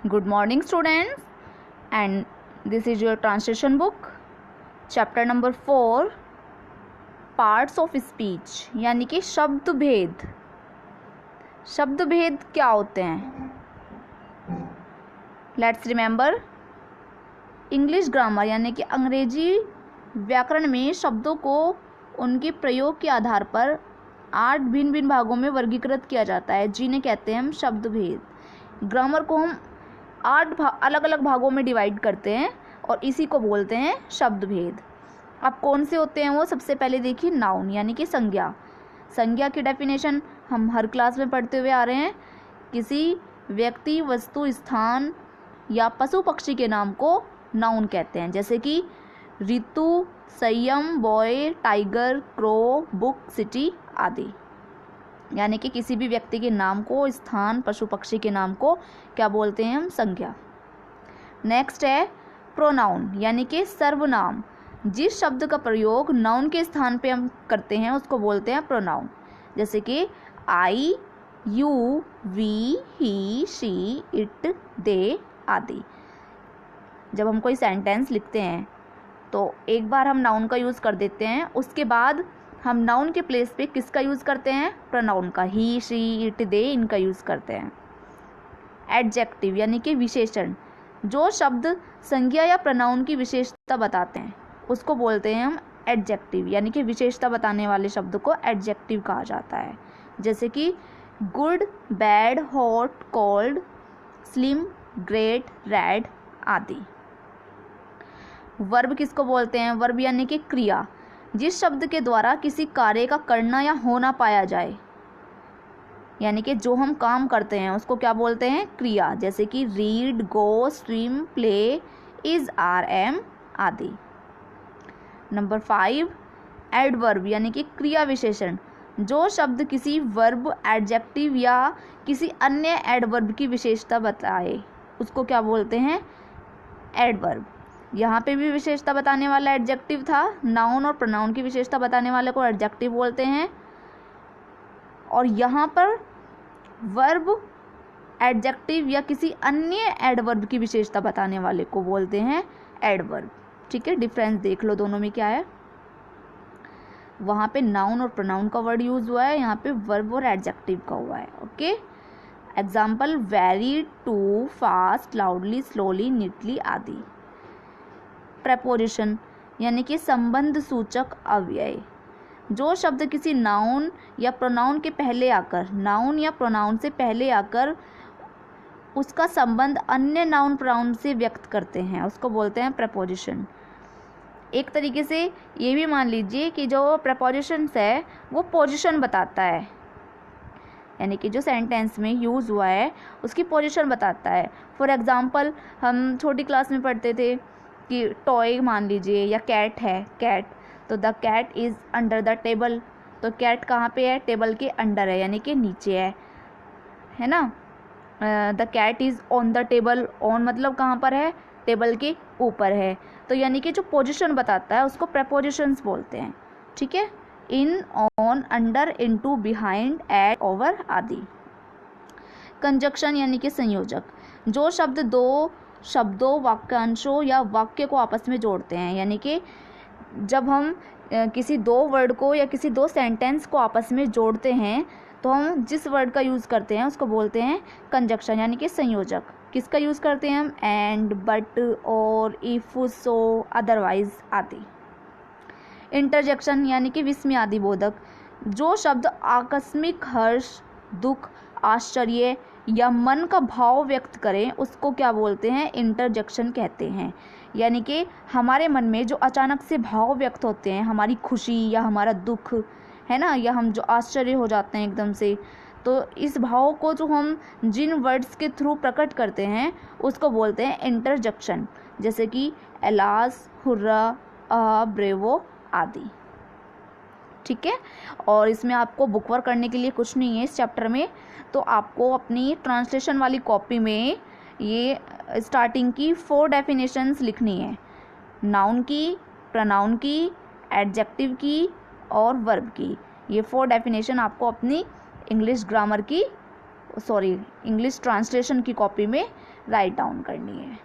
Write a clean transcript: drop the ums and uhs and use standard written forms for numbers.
Good morning, students, and this is your translation book, chapter number 4, parts of speech, यानी कि शब्द भेद. शब्द भेद क्या होते हैं? लेट्स रिमेंबर, इंग्लिश ग्रामर यानी कि अंग्रेजी व्याकरण में शब्दों को उनके प्रयोग के आधार पर 8 भिन्न भिन्न भागों में वर्गीकृत किया जाता है, जिन्हें कहते हैं हम शब्द भेद. ग्रामर को हम 8 अलग अलग भागों में डिवाइड करते हैं और इसी को बोलते हैं शब्द भेद. अब कौन से होते हैं वो? सबसे पहले देखिए नाउन यानी कि संज्ञा. संज्ञा की डेफिनेशन हम हर क्लास में पढ़ते हुए आ रहे हैं. किसी व्यक्ति, वस्तु, स्थान या पशु पक्षी के नाम को नाउन कहते हैं, जैसे कि ऋतु, संयम, boy, tiger, crow, book, city आदि. यानी कि किसी भी व्यक्ति के नाम को, स्थान, पशु पक्षी के नाम को क्या बोलते हैं हम? संज्ञा. नेक्स्ट है प्रोनाउन यानी कि सर्वनाम. जिस शब्द का प्रयोग नाउन के स्थान पे हम करते हैं उसको बोलते हैं प्रोनाउन, जैसे कि I, you, we, he, she, it, they आदि. जब हम कोई सेंटेंस लिखते हैं तो एक बार हम नाउन का यूज़ कर देते हैं, उसके बाद हम नाउन के प्लेस पे किसका यूज़ करते हैं? प्रोनाउन का. ही, शी, इट, दे इनका यूज़ करते हैं. एडजेक्टिव यानी कि विशेषण. जो शब्द संज्ञा या प्रोनाउन की विशेषता बताते हैं उसको बोलते हैं हम एडजेक्टिव, यानी कि विशेषता बताने वाले शब्द को एडजेक्टिव कहा जाता है, जैसे कि good, bad, hot, cold, slim, great, red आदि. वर्ब किसको बोलते हैं? वर्ब यानी कि क्रिया. जिस शब्द के द्वारा किसी कार्य का करना या होना पाया जाए, यानी कि जो हम काम करते हैं उसको क्या बोलते हैं? क्रिया, जैसे कि read, go, swim, play, is, are, am आदि. नंबर 5 एडवर्ब यानी कि क्रिया विशेषण. जो शब्द किसी वर्ब, एडजेक्टिव या किसी अन्य एडवर्ब की विशेषता बताए उसको क्या बोलते हैं? एडवर्ब. यहाँ पे भी विशेषता बताने वाला एडजेक्टिव था. नाउन और प्रोनाउन की विशेषता बताने वाले को एडजेक्टिव बोलते हैं, और यहाँ पर वर्ब, एडजेक्टिव या किसी अन्य एडवर्ब की विशेषता बताने वाले को बोलते हैं एडवर्ब. ठीक है, डिफरेंस देख लो दोनों में क्या है. वहाँ पे नाउन और प्रोनाउन का वर्ड यूज हुआ है, यहाँ पे वर्ब और एडजेक्टिव का हुआ है. Okay. Example very, too, fast, loudly, slowly, neatly आदि. प्रेपोजिशन यानी कि संबंध सूचक अव्यय. जो शब्द किसी नाउन या प्रोनाउन के पहले आकर, नाउन या प्रोनाउन से पहले आकर उसका संबंध अन्य नाउन प्रोनाउन से व्यक्त करते हैं उसको बोलते हैं प्रेपोजिशन. एक तरीके से ये भी मान लीजिए कि जो प्रेपोजिशंस है वो पोजीशन बताता है, यानी कि जो सेंटेंस में यूज़ हुआ है उसकी पोजीशन बताता है. फॉर एग्जांपल हम छोटी क्लास में पढ़ते थे कि टॉय मान लीजिए, या कैट है, कैट, तो the cat is under the table. तो कैट कहाँ पे है? टेबल के अंडर है, यानी कि नीचे है ना. The cat is on the table. On मतलब कहाँ पर है? टेबल के ऊपर है. तो यानी कि जो पोजीशन बताता है उसको प्रेपोजिशंस बोलते हैं. ठीक है. In, on, under, into, behind, at, over आदि. कंजक्शन यानी कि संयोजक. जो शब्द दो शब्दों, वाक्यांशों या वाक्य को आपस में जोड़ते हैं, यानी कि जब हम किसी दो वर्ड को या किसी दो सेंटेंस को आपस में जोड़ते हैं तो हम जिस वर्ड का यूज़ करते हैं उसको बोलते हैं कंजक्शन यानी कि संयोजक. किसका यूज़ करते हैं हम? एंड, बट, और, इफ, सो, अदरवाइज आदि. इंटरजेक्शन यानी कि विस्मयादि बोधक. जो शब्द आकस्मिक हर्ष, दुख, आश्चर्य या मन का भाव व्यक्त करें उसको क्या बोलते हैं? इंटरजेक्शन कहते हैं. यानी कि हमारे मन में जो अचानक से भाव व्यक्त होते हैं, हमारी खुशी या हमारा दुख है ना, या हम जो आश्चर्य हो जाते हैं एकदम से, तो इस भाव को जो हम जिन वर्ड्स के थ्रू प्रकट करते हैं उसको बोलते हैं इंटरजेक्शन, जैसे कि एलास, हुर्रा, ब्रेवो आदि. ठीक है. और इसमें आपको बुक वर्क करने के लिए कुछ नहीं है इस चैप्टर में, तो आपको अपनी ट्रांसलेशन वाली कॉपी में ये स्टार्टिंग की 4 डेफिनेशंस लिखनी है. नाउन की, प्रोनाउन की, एडजेक्टिव की और वर्ब की. ये 4 डेफिनेशन आपको अपनी इंग्लिश ग्रामर की इंग्लिश ट्रांसलेशन की कॉपी में राइट डाउन करनी है।